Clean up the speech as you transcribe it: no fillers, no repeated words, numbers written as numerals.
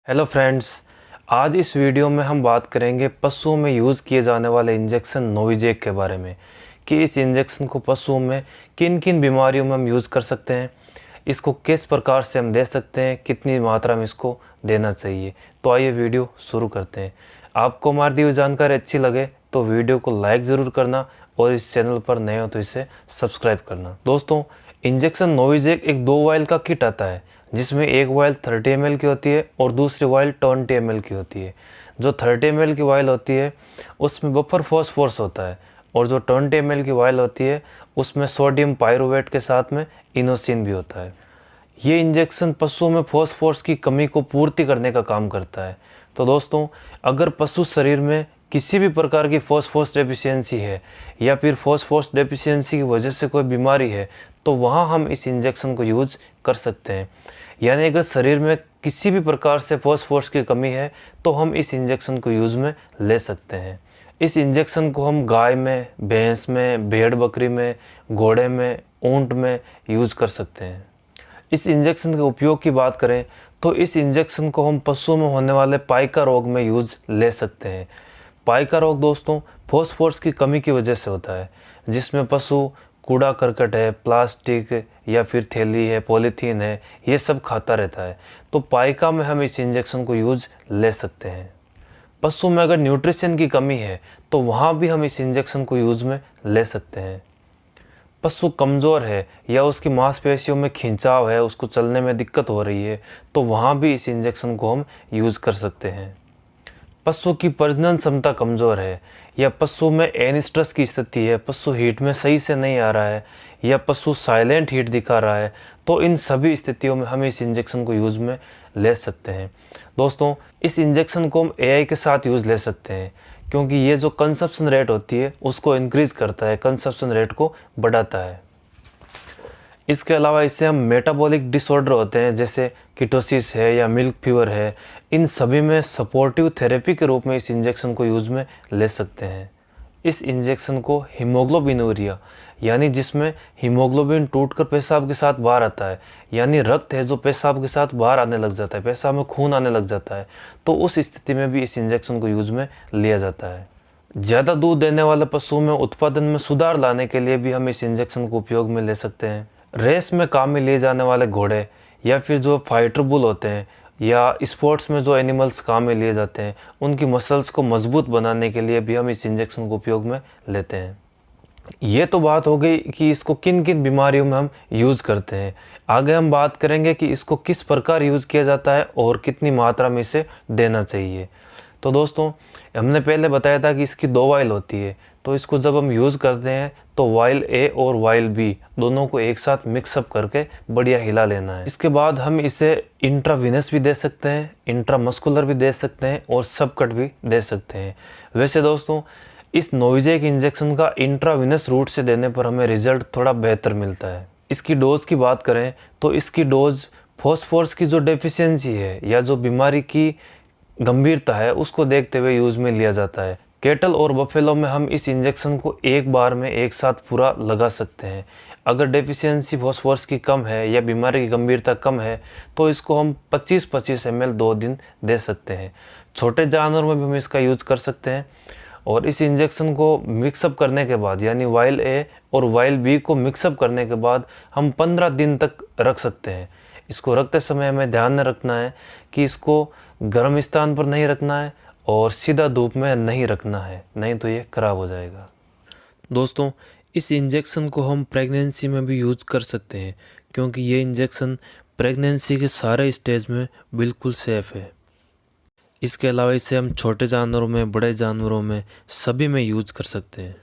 Hello friends, आज इस video में हम बात करेंगे पशुओं में यूज़ किए जाने वाले इंजेक्शन नोविजेक के बारे में कि इस इंजेक्शन को पशुओं में किन किन बीमारियों में हम यूज़ कर सकते हैं, इसको किस प्रकार से हम दे सकते हैं, कितनी मात्रा में इसको देना चाहिए। तो आइए वीडियो शुरू करते हैं। आपको हमारी दी हुई जानकारी अच्छी लगे तो वीडियो को लाइक ज़रूर करना और इस चैनल पर नए हो तो इसे सब्सक्राइब करना। दोस्तों, इंजेक्शन नोविजेक एक 2 वायल का किट आता है जिसमें एक वायल 30 ml की होती है और दूसरी वायल 20 ml की होती है। जो 30 ml की वायल होती है उसमें बफर फॉस्फोरस होता है और जो 20 ml की वायल होती है उसमें सोडियम पायरुवेट के साथ में इनोसिन भी होता है। ये इंजेक्शन पशुओं में फॉस्फोरस की कमी को पूर्ति करने का काम करता है। तो दोस्तों, अगर पशु शरीर में किसी भी प्रकार की फॉस्फोरस डेफिशिएंसी है या फिर फॉस्फोरस डेफिशिएंसी की वजह से कोई बीमारी है तो वहाँ हम इस इंजेक्शन को यूज़ कर सकते हैं। यानी अगर शरीर में किसी भी प्रकार से फॉस्फोरस की कमी है तो हम इस इंजेक्शन को यूज़ में ले सकते हैं। इस इंजेक्शन को हम गाय में, भैंस में, भेड़ बकरी में, घोड़े में, ऊंट में यूज़ कर सकते हैं। इस इंजेक्शन के उपयोग की बात करें तो इस इंजेक्शन को हम पशुओं में होने वाले पाइका रोग में यूज़ ले सकते हैं। पाइका रोग दोस्तों फॉस्फोरस की कमी की वजह से होता है, जिसमें पशु कूड़ा करकट है, प्लास्टिक या फिर थैली है, पॉलीथीन है, ये सब खाता रहता है। तो पाइका में हम इस इंजेक्शन को यूज़ ले सकते हैं। पशु में अगर न्यूट्रिशन की कमी है तो वहाँ भी हम इस इंजेक्शन को यूज़ में ले सकते हैं। पशु कमज़ोर है या उसकी मांसपेशियों में खिंचाव है, उसको चलने में दिक्कत हो रही है, तो वहाँ भी इस इंजेक्शन को हम यूज़ कर सकते हैं। पशु की प्रजनन क्षमता कमज़ोर है या पशु में एनिस्ट्रस की स्थिति है, पशु हीट में सही से नहीं आ रहा है या पशु साइलेंट हीट दिखा रहा है, तो इन सभी स्थितियों में हम इस इंजेक्शन को यूज़ में ले सकते हैं। दोस्तों, इस इंजेक्शन को हम एआई के साथ यूज़ ले सकते हैं क्योंकि ये जो कंसप्शन रेट होती है उसको इंक्रीज़ करता है, कंसप्शन रेट को बढ़ाता है। इसके अलावा इससे हम मेटाबॉलिक डिसऑर्डर होते हैं जैसे कीटोसिस है या मिल्क फीवर है, इन सभी में सपोर्टिव थेरेपी के रूप में इस इंजेक्शन को यूज़ में ले सकते हैं। इस इंजेक्शन को हीमोग्लोबिनूरिया यानी जिसमें हीमोग्लोबिन टूटकर पेशाब के साथ बाहर आता है, यानी रक्त है जो पेशाब के साथ बाहर आने लग जाता है, पेशाब में खून आने लग जाता है, तो उस स्थिति में भी इस इंजेक्शन को यूज़ में लिया जाता है। ज़्यादा दूध देने वाले पशुओं में उत्पादन में सुधार लाने के लिए भी हम इस इंजेक्शन को उपयोग में ले सकते हैं। रेस में काम में लिए जाने वाले घोड़े या फिर जो फाइटर बुल होते हैं या स्पोर्ट्स में जो एनिमल्स काम में लिए जाते हैं, उनकी मसल्स को मजबूत बनाने के लिए भी हम इस इंजेक्शन को उपयोग में लेते हैं। ये तो बात हो गई कि इसको किन किन बीमारियों में हम यूज़ करते हैं। आगे हम बात करेंगे कि इसको किस प्रकार यूज़ किया जाता है और कितनी मात्रा में इसे देना चाहिए। तो दोस्तों, हमने पहले बताया था कि इसकी 2 वायल होती है, तो इसको जब हम यूज़ करते हैं तो वायल ए और वायल बी दोनों को एक साथ मिक्सअप करके बढ़िया हिला लेना है। इसके बाद हम इसे इंट्रावीनस भी दे सकते हैं, इंट्रामस्कुलर भी दे सकते हैं और सबकट भी दे सकते हैं। वैसे दोस्तों, इस नोविजेक इंजेक्शन का इंट्रावीनस रूट से देने पर हमें रिजल्ट थोड़ा बेहतर मिलता है। इसकी डोज़ की बात करें तो इसकी डोज़ फॉस्फोरस की जो डेफिशिएंसी है या जो बीमारी की गंभीरता है उसको देखते हुए यूज़ में लिया जाता है। कैटल और बफेलो में हम इस इंजेक्शन को एक बार में एक साथ पूरा लगा सकते हैं। अगर डेफिशिएंसी फॉस्फोरस की कम है या बीमारी की गंभीरता कम है तो इसको हम 25-25 ml 2 दिन दे सकते हैं। छोटे जानवर में भी हम इसका यूज़ कर सकते हैं और इस इंजेक्शन को मिक्सअप करने के बाद यानी वाइल ए और वाइल बी को मिक्सअप करने के बाद हम 15 दिन तक रख सकते हैं। इसको रखते समय हमें ध्यान में रखना है कि इसको गर्म स्थान पर नहीं रखना है और सीधा धूप में नहीं रखना है, नहीं तो ये ख़राब हो जाएगा। दोस्तों, इस इंजेक्शन को हम प्रेगनेंसी में भी यूज़ कर सकते हैं क्योंकि ये इंजेक्शन प्रेगनेंसी के सारे स्टेज में बिल्कुल सेफ़ है। इसके अलावा इसे हम छोटे जानवरों में, बड़े जानवरों में, सभी में यूज़ कर सकते हैं।